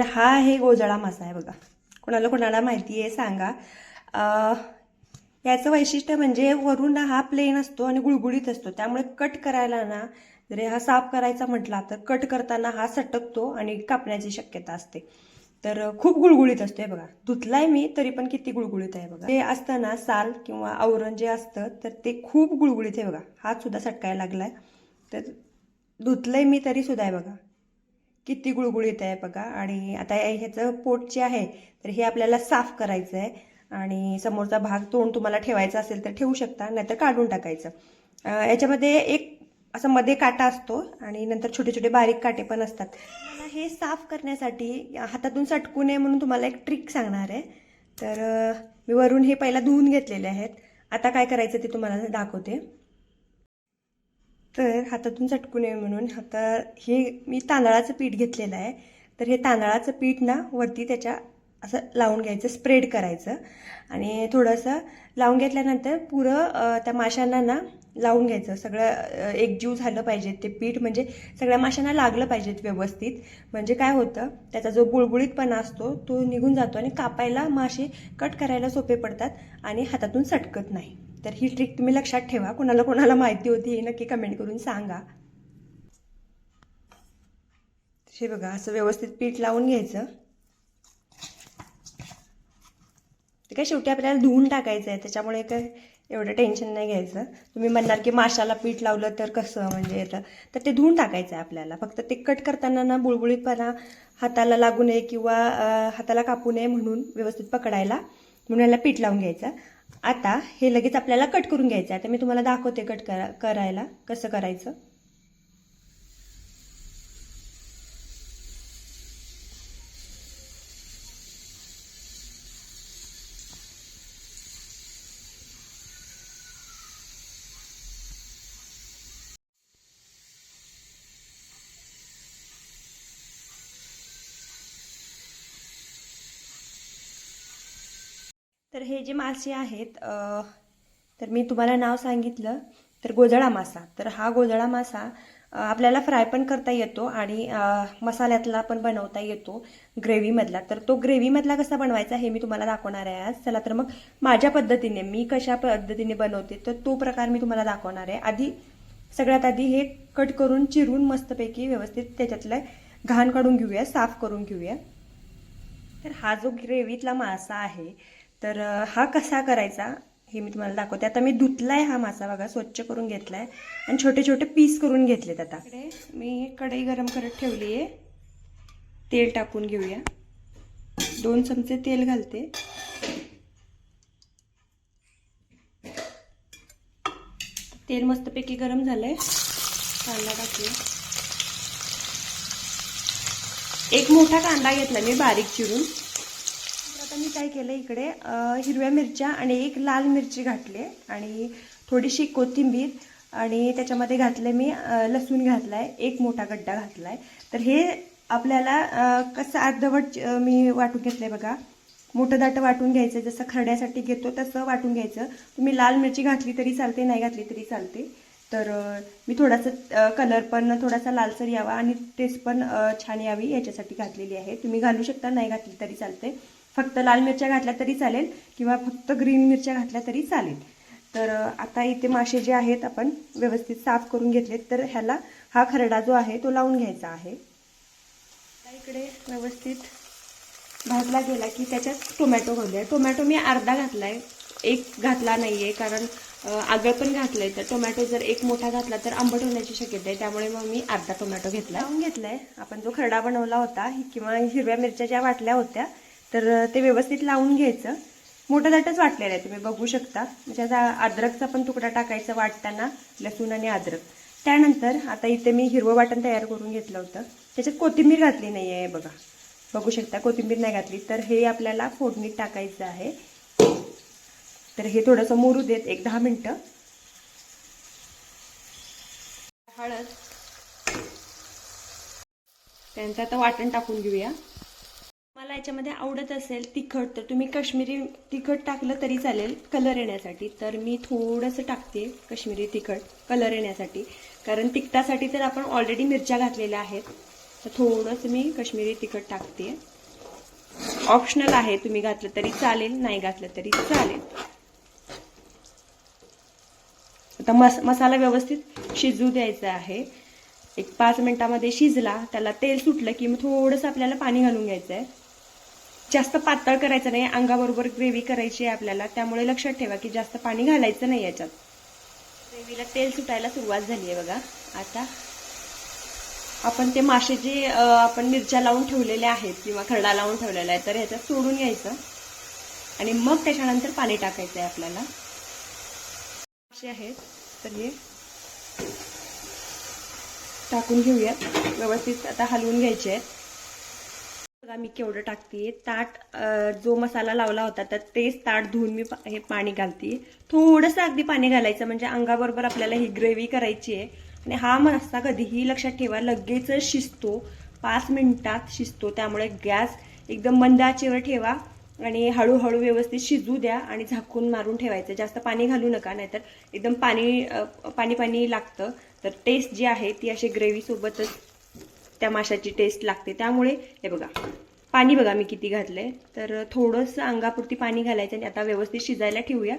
तर हा आहे गोजळा मासा आहे बघा. कोणाला कोणाला माहिती आहे सांगा. याचं वैशिष्ट्य म्हणजे वरून हा प्लेन असतो आणि गुळगुळीत असतो, त्यामुळे कट करायला ना जरी हा साफ करायचा म्हटला तर कट करताना हा सटकतो आणि कापण्याची शक्यता असते. तर खूप गुळगुळीत असते बघा. धुतलाय मी तरी पण किती गुळगुळीत आहे बघा. ते असतं ना साल किंवा आवरण जे असतं तर ते खूप गुळगुळीत आहे बघा. हात सुद्धा सटकायला लागलाय. तर धुतलंय मी तरी सुद्धा आहे बघा किती गुळगुळीत आहे बघा. आणि आता ह्याचं पोट जे आहे तर हे आपल्याला साफ करायचं आहे आणि समोरचा भाग तोंड तुम्हाला ठेवायचा असेल तर ठेवू शकता, नाहीतर काढून टाकायचं. याच्यामध्ये एक असं मध्ये काटा असतो आणि नंतर छोटे छोटे बारीक काटे पण असतात. मला हे साफ करण्यासाठी हातातून सटकू नये म्हणून तुम्हाला एक ट्रिक सांगणार आहे. तर मी वरून हे पहिला धुवून घेतलेले आहेत. आता काय करायचं ते तुम्हाला दाखवते. तर हातातून चटकू नये म्हणून आता हे मी तांदळाचं पीठ घेतलेलं आहे. तर हे तांदळाचं पीठ ना वरती त्याच्या असं लावून घ्यायचं, स्प्रेड करायचं आणि थोडंसं लावून घेतल्यानंतर पुरं त्या माशांना ना लावून घ्यायचं. सगळं एकजीव झालं पाहिजे ते पीठ, म्हणजे सगळ्या माशांना लागलं पाहिजेत व्यवस्थित. म्हणजे काय होतं, त्याचा जो बुळबुळीतपणा असतो तो निघून जातो आणि कापायला मासे कट करायला सोपे पडतात आणि हातातून सटकत नाही. तर ही ट्रिक तुम्ही लक्षात ठेवा. कोणाला कोणाला माहिती होती हे नक्की कमेंट करून सांगा. हे बघा असं व्यवस्थित पीठ लावून घ्यायचं. ते काय शेवटी आपल्याला धुवून टाकायचं आहे, त्याच्यामुळे काय एवढं टेन्शन नाही घ्यायचं. तुम्ही म्हणणार की माशाला पीठ लावलं तर कसं म्हणजे येतं, तर ते धुवून टाकायचं आहे आपल्याला. फक्त ते कट करताना ना बुळबुळीतपणा हाताला लागू नये किंवा हाताला कापू नये म्हणून व्यवस्थित पकडायला म्हणून याला पीठ लावून घ्यायचं. आता हे लगेच आपल्याला कट करून घ्यायचं आहे. आता मी तुम्हाला दाखवते कट करायला कसं करायचं. तर हे जे मासे आहेत तर मी तुम्हाला नाव सांगितलं तर गोजळा मासा. तर हा गोजळा मासा आपल्याला फ्राय पण करता येतो आणि मसाल्यातला पण बनवता येतो ग्रेव्हीमधला. तर तो ग्रेव्हीमधला कसा बनवायचा हे मी तुम्हाला दाखवणार आहे आज. चला तर मग माझ्या पद्धतीने मी कशा पद्धतीने बनवते तर तो प्रकार मी तुम्हाला दाखवणार आहे. सगळ्यात आधी हे कट करून चिरून मस्तपैकी व्यवस्थित त्याच्यातलं घाण काढून घेऊया, साफ करून घेऊया. तर हा जो ग्रेव्हीतला मासा आहे तर हा कसा करायचा हे मी तुम्हाला दाखवते. आता मी धुतलाय हा मासा बघा, स्वच्छ करून घेतलाय आणि छोटे छोटे पीस करून घेतलेत. आता मी कढई गरम करत ठेवली आहे. तेल टाकून घेऊया. 2 चमचे तेल घालते. तेल मस्तपैकी गरम झालंय. कांदा टाकूया. एक मोठा कांदा घेतला मी बारीक चिरून. आता मी काय केलं, इकडे हिरव्या मिरच्या आणि एक लाल मिरची घातले आणि थोडीशी कोथिंबीर आणि त्याच्यामध्ये घातले मी लसूण घातलाय, एक मोठा गड्डा घातलाय. तर हे आपल्याला कसं अर्धवट मी वाटून घेतलंय बघा. मोठं दाट वाटून घ्यायचं, जसं खरड्यासाठी घेतो तसं वाटून घ्यायचं. तुम्ही लाल मिरची घातली तरी चालते, नाही घातली तरी चालते. तर मी थोडासा कलर पण थोडासा लालसर यावा आणि टेस्ट पण छान यावी याच्यासाठी घातलेली आहे. तुम्ही घालू शकता, नाही घातली तरी चालते. फक्त लाल मिरच्या घातल्या तरी चालेल किंवा फक्त ग्रीन मिरच्या घातल्या तरी चालेल. तर आता इथे मासे जे आहेत आपण व्यवस्थित साफ करून घेतलेत. तर ह्याला हा खरडा जो आहे तो लावून घ्यायचा आहे. इकडे व्यवस्थित भाजला गेला की त्याच्यात टोमॅटो घालूया. टोमॅटो मी अर्धा घातलाय, एक घातला नाहीये, कारण आगळ पण घातलंय. तर टोमॅटो जर एक मोठा घातला तर आंबट होण्याची शक्यता आहे, त्यामुळे मग मी अर्धा टोमॅटो घेतलाय. आपण जो खरडा बनवला होता किंवा हिरव्या मिरच्या ज्या वाटल्या होत्या तर ते व्यवस्थित लावून घ्यायचं. मोठं दाटच वाटलेलं आहे, तुम्ही बघू शकता. म्हणजे आता अद्रकचा पण तुकडा टाकायचा वाटताना, लसूण आणि अद्रक. त्यानंतर आता इथे मी हिरवं वाटण तयार करून घेतलं होतं. त्याच्यात कोथिंबीर घातली नाही आहे बघा, बघू शकता कोथिंबीर नाही घातली. तर हे आपल्याला फोडणीत टाकायचं आहे. तर हे थोडंसं मुरू देत 1-10 मिनिटं. हळद, त्यांचं आता वाटण टाकून घेऊया. मला याच्यामध्ये आवडत असेल तिखट तर तुम्ही काश्मीरी तिखट टाकलं तरी चालेल कलर येण्यासाठी. तर मी थोडंसं टाकते काश्मीरी तिखट कलर येण्यासाठी, कारण तिखटासाठी तर आपण ऑलरेडी मिरच्या घातलेल्या आहेत. तर थोडंसं मी काश्मीरी तिखट टाकते. ऑप्शनल आहे, तुम्ही घातलं तरी चालेल, नाही घातलं तरी चालेल. आता मसाला व्यवस्थित शिजू द्यायचा आहे. एक 5 मिनिटामध्ये शिजला, त्याला तेल सुटलं की मग थोडंसं आपल्याला पाणी घालून घ्यायचं आहे. जास्त पातळ करायचं नाही, अंगाबरोबर ग्रेव्ही करायची आहे आपल्याला, त्यामुळे लक्षात ठेवा की जास्त पाणी घालायचं नाही याच्यात. ग्रेव्हीला तेल सुटायला सुरुवात झाली आहे बघा. आता आपण ते मासे जे आपण मिरच्या लावून ठेवलेले आहेत किंवा खरडा लावून ठेवलेला आहे, तर ह्याच्यात सोडून घ्यायचं आणि मग त्याच्यानंतर पाणी टाकायचं आहे आपल्याला. मासे आहेत तर हे टाकून घेऊयात व्यवस्थित. आता हलवून घ्यायचे आहेत. बघा मी केवढं टाकते. ताट जो मसाला लावला होता तर तेच ताट धुवून मी हे पाणी घालते. थोडंसं अगदी पाणी घालायचं, म्हणजे अंगाबरोबर आपल्याला ही ग्रेव्ही करायची आहे. आणि हा मासा कधीही लक्षात ठेवा लगेच शिजतो, 5 मिनिटात शिजतो. त्यामुळे गॅस एकदम मंद आचेवर ठेवा आणि हळूहळू व्यवस्थित शिजू द्या आणि झाकून मारून ठेवायचं. जास्त पाणी घालू नका, नाहीतर एकदम पाणी पाणी लागतं. तर टेस्ट जी आहे ती अशी ग्रेव्ही सोबतच त्या माशाची टेस्ट लागते. त्यामुळे हे बघा पाणी बघा मी किती घातलंय. तर थोडंसं अंगापुरती पाणी घालायचं आणि आता व्यवस्थित शिजायला ठेवूया.